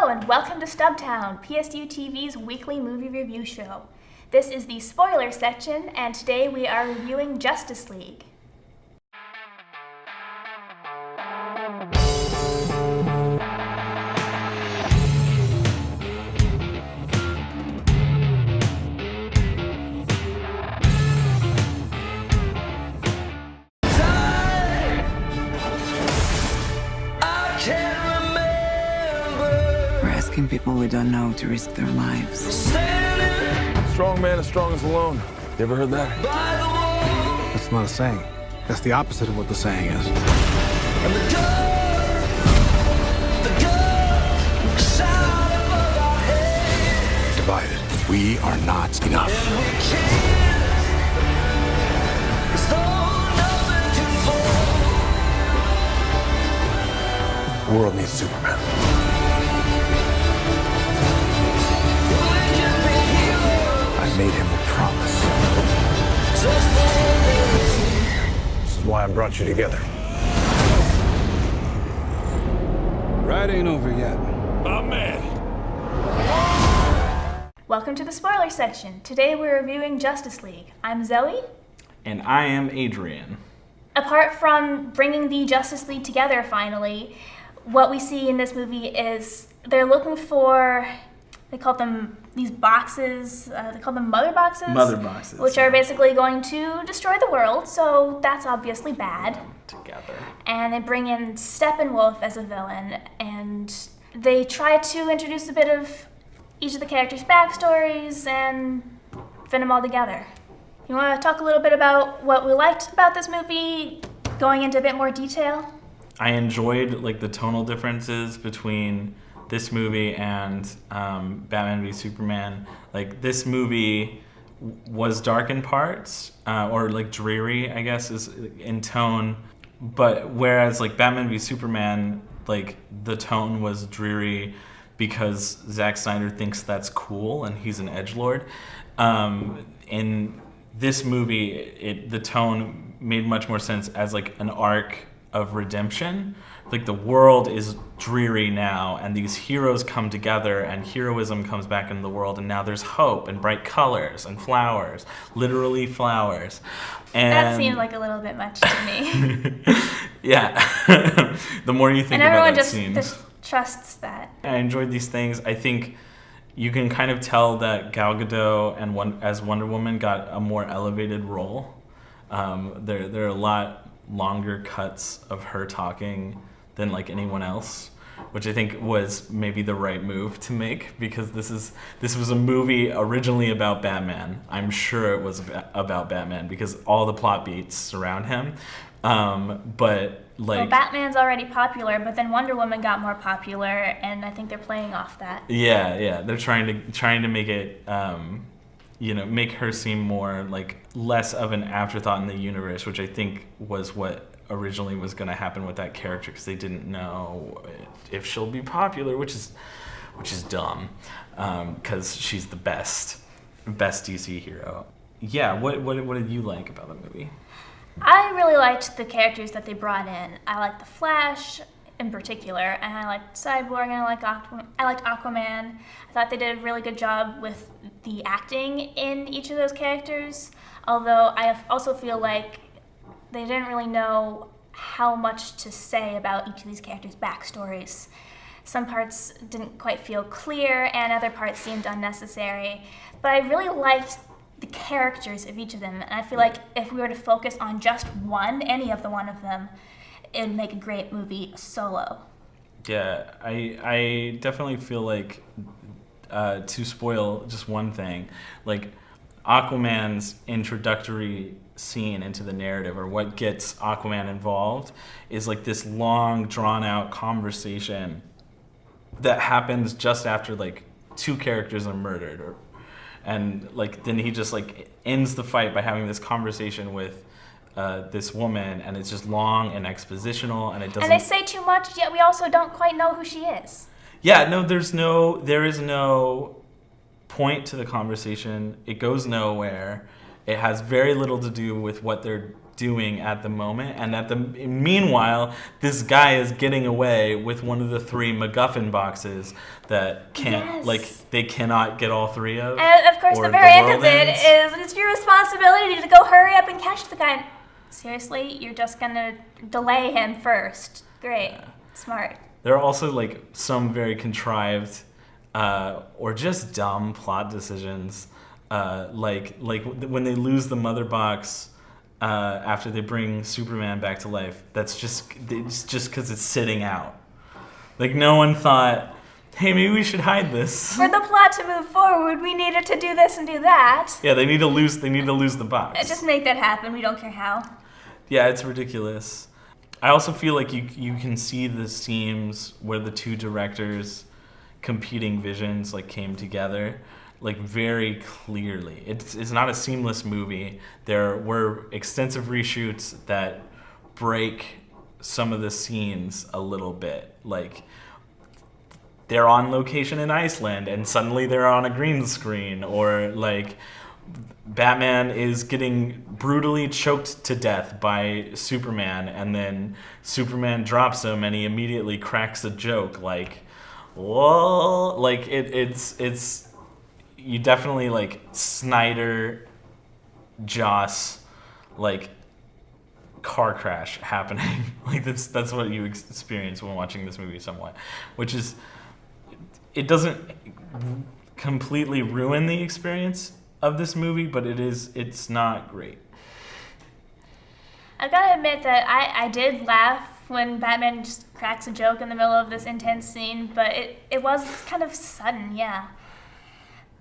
and welcome to Stubtown, PSU TV's weekly movie review show. This is the spoiler section, and today we are reviewing Justice League. People we don't know to risk their lives. Strong man is strongest alone. You ever heard that? That's not a saying. That's the opposite of what the saying is. Divided, we are not enough. The world needs Superman. I made him a promise. This is why I brought you together. Ride ain't over yet. My man. Welcome to the spoiler section. Today we're reviewing Justice League. I'm Zoe. And I am Adrian. Apart from bringing the Justice League together finally, what we see in this movie is they're looking for, they call them these boxes, they call them mother boxes? Mother boxes. Which are basically going to destroy the world, so that's obviously bad. Together. And they bring in Steppenwolf as a villain, and they try to introduce a bit of each of the characters' backstories and fit them all together. You want to talk a little bit about what we liked about this movie, going into a bit more detail? I enjoyed the tonal differences between this movie and Batman v Superman. This movie was dark in parts, or dreary, I guess, is in tone. But whereas Batman v Superman, the tone was dreary because Zack Snyder thinks that's cool and he's an edgelord. In this movie, the tone made much more sense as an arc of redemption. The world is dreary now, and these heroes come together, and heroism comes back into the world, and now there's hope and bright colors and flowers, literally flowers. And that seemed like a little bit much to me. Yeah. The more you think about that scene. And everyone just trusts that. I enjoyed these things. I think you can kind of tell that Gal Gadot as Wonder Woman got a more elevated role. There are a lot longer cuts of her talking than anyone else, which I think was maybe the right move to make, because this was a movie originally about Batman. I'm sure it was about Batman because all the plot beats surround him. But well, Batman's already popular, but then Wonder Woman got more popular, and I think they're playing off that. Yeah, they're trying to make it, make her seem more less of an afterthought in the universe, which I think was what originally was going to happen with that character, because they didn't know if she'll be popular, which is dumb, because she's the best DC hero. Yeah, what did you like about the movie? I really liked the characters that they brought in. I liked the Flash in particular, and I liked Cyborg, and I liked Aquaman. I thought they did a really good job with the acting in each of those characters, although I also feel like they didn't really know how much to say about each of these characters' backstories. Some parts didn't quite feel clear, and other parts seemed unnecessary. But I really liked the characters of each of them, and I feel like if we were to focus on just any of them, it would make a great movie solo. Yeah, I definitely feel like, to spoil just one thing, Aquaman's introductory scene into the narrative, or what gets Aquaman involved, is this long, drawn-out conversation that happens just after two characters are murdered, and then he just ends the fight by having this conversation with this woman, and it's just long and expositional, and it doesn't. And they say too much, yet we also don't quite know who she is. Yeah, no, there is no point to the conversation. It goes nowhere. It has very little to do with what they're doing at the moment, and meanwhile, this guy is getting away with one of the 3 MacGuffin boxes that they cannot get all 3 of. And of course, or the very end world of it ends. is it's your responsibility to go hurry up and catch the guy. Seriously, you're just gonna delay him first. Great, smart. There are also like some very contrived or just dumb plot decisions, like when they lose the mother box after they bring Superman back to life. That's just because it's sitting out. Like no one thought, hey, maybe we should hide this. For the plot to move forward, we needed to do this and do that. Yeah, they need to lose the box. Just make that happen. We don't care how. Yeah, it's ridiculous. I also feel like you can see the seams where the 2 directors' competing visions like came together, like very clearly. It's not a seamless movie. There were extensive reshoots that break some of the scenes a little bit. Like they're on location in Iceland and suddenly they're on a green screen, or like Batman is getting brutally choked to death by Superman, and then Superman drops him and he immediately cracks a joke like, whoa, like it's you definitely like Snyder Joss like car crash happening. Like that's what you experience when watching this movie somewhat, which is, it doesn't completely ruin the experience of this movie, but it's not great. I've got to admit that I did laugh when Batman just cracks a joke in the middle of this intense scene, but it was kind of sudden, yeah.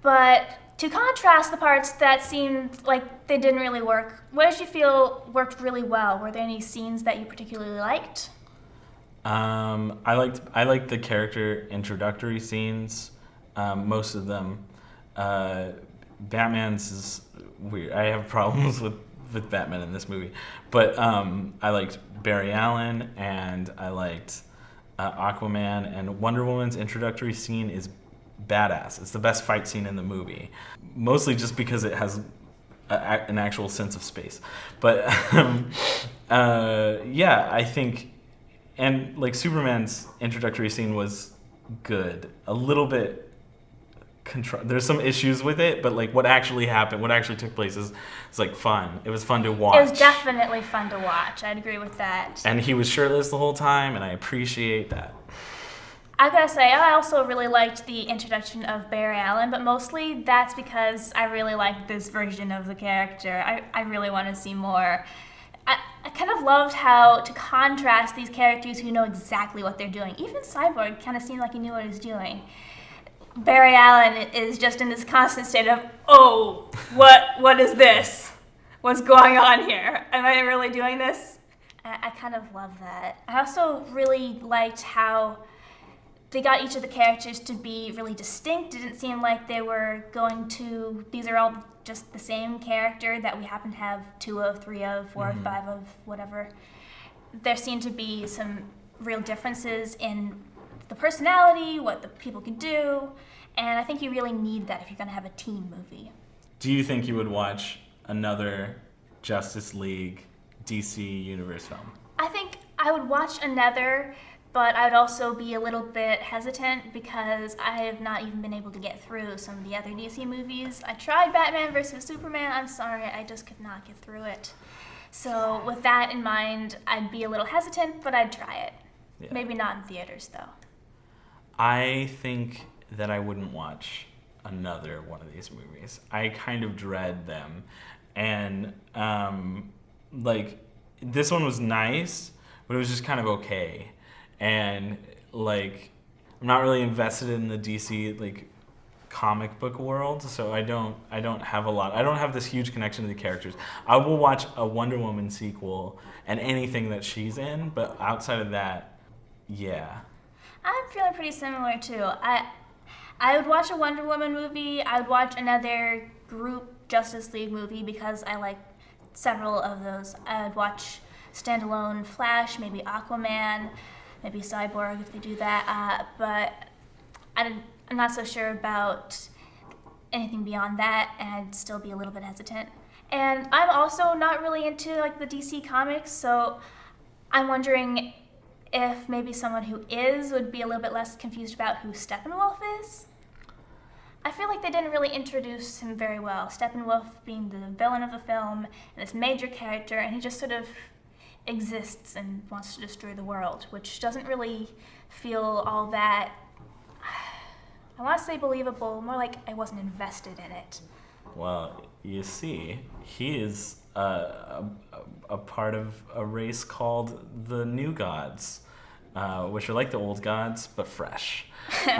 But to contrast the parts that seemed like they didn't really work, what did you feel worked really well? Were there any scenes that you particularly liked? I liked the character introductory scenes, most of them. Batman's is weird. I have problems with Batman in this movie, but I liked Barry Allen and I liked Aquaman, and Wonder Woman's introductory scene is badass. It's the best fight scene in the movie, mostly just because it has an actual sense of space. But yeah, I think, and like Superman's introductory scene was good, a little bit. There's some issues with it, but like what actually happened, what actually took place is like fun. It was fun to watch. It was definitely fun to watch. I'd agree with that. And he was shirtless the whole time, and I appreciate that. I gotta say, I also really liked the introduction of Barry Allen, but mostly that's because I really like this version of the character. I really want to see more. I kind of loved how, to contrast these characters who know exactly what they're doing. Even Cyborg kind of seemed like he knew what he was doing. Barry Allen is just in this constant state of, oh, what is this? What's going on here? Am I really doing this? I kind of love that. I also really liked how they got each of the characters to be really distinct. It didn't seem like they were these are all just the same character that we happen to have 2 of, 3 of, 4 of, 5 of, whatever. There seemed to be some real differences in the personality, what the people can do, and I think you really need that if you're going to have a teen movie. Do you think you would watch another Justice League DC Universe film? I think I would watch another, but I would also be a little bit hesitant because I have not even been able to get through some of the other DC movies. I tried Batman vs. Superman. I'm sorry, I just could not get through it. So with that in mind, I'd be a little hesitant, but I'd try it. Yeah. Maybe not in theaters, though. I think that I wouldn't watch another one of these movies. I kind of dread them. And, like, this one was nice, but it was just kind of okay. And, like, I'm not really invested in the DC, like, comic book world, so I don't have a lot. I don't have this huge connection to the characters. I will watch a Wonder Woman sequel and anything that she's in, but outside of that, yeah. I'm feeling pretty similar too. I would watch a Wonder Woman movie. I would watch another group Justice League movie because I like several of those. I would watch standalone Flash, maybe Aquaman, maybe Cyborg if they do that. But I'm not so sure about anything beyond that, and I'd still be a little bit hesitant. And I'm also not really into like the DC comics, so I'm wondering if maybe someone who is would be a little bit less confused about who Steppenwolf is. I feel like they didn't really introduce him very well. Steppenwolf being the villain of the film and this major character, and he just sort of exists and wants to destroy the world, which doesn't really feel all that, I want to say believable, more like I wasn't invested in it. Well, you see, he is a part of a race called the New Gods, which are like the old gods, but fresh. Which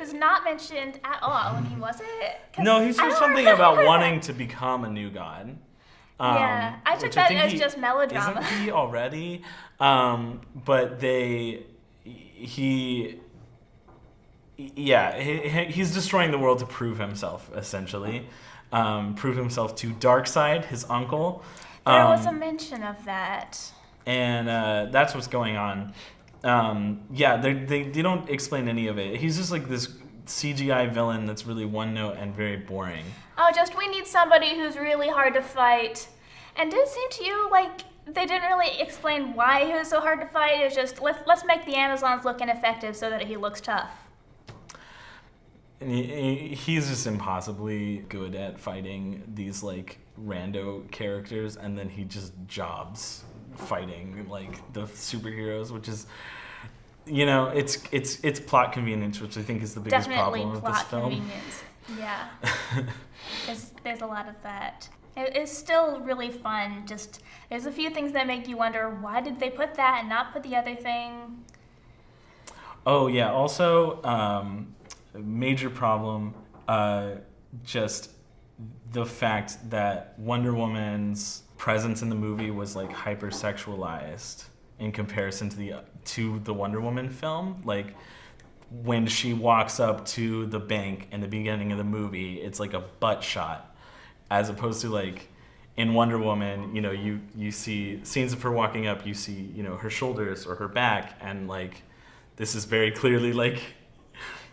was not mentioned at all. I mean, was it? No, he said something about wanting to become a new god. Yeah, I took that as just melodrama. Isn't he already? But he's destroying the world to prove himself, essentially. Prove himself to Darkseid, his uncle. There was a mention of that. And that's what's going on. They don't explain any of it. He's just like this CGI villain that's really one note and very boring. Oh, just we need somebody who's really hard to fight. And did it seem to you like they didn't really explain why he was so hard to fight? It was just, let's make the Amazons look ineffective so that he looks tough. And he's just impossibly good at fighting these like rando characters, and then he just jobs fighting like the superheroes, which is, it's plot convenience, which I think is the biggest problem of this film. Definitely plot convenience. Yeah. There's a lot of that. It's still really fun. Just there's a few things that make you wonder, why did they put that and not put the other thing? Oh yeah. Also, major problem. Just the fact that Wonder Woman's presence in the movie was like hypersexualized in comparison to the Wonder Woman film. Like when she walks up to the bank in the beginning of the movie, it's like a butt shot, as opposed to like in Wonder Woman, you see scenes of her walking up, you see her shoulders or her back, and like this is very clearly like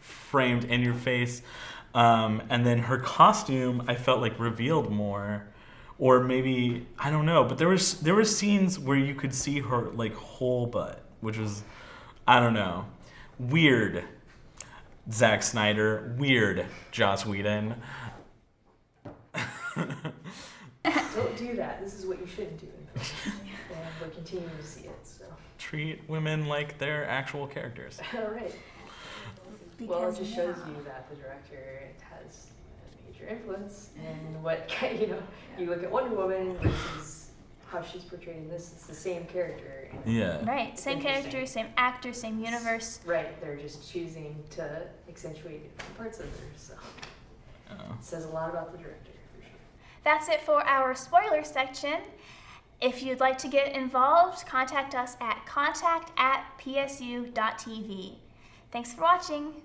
framed in your face. And then her costume, I felt like revealed more, or maybe I don't know. But there were scenes where you could see her like whole butt, which was, I don't know, weird. Zack Snyder, weird. Joss Whedon. Don't do that. This is what you shouldn't do in film. And we're continuing to see it. So treat women like they're actual characters. all right. Well, it just shows you that the director has a major influence in what you look at Wonder Woman versus how she's portrayed in this. It's the same character. Yeah. Right. Same character, same actor, same universe. Right. They're just choosing to accentuate different parts of her. So it says a lot about the director, for sure. That's it for our spoiler section. If you'd like to get involved, contact us at contact@psu.tv. Thanks for watching.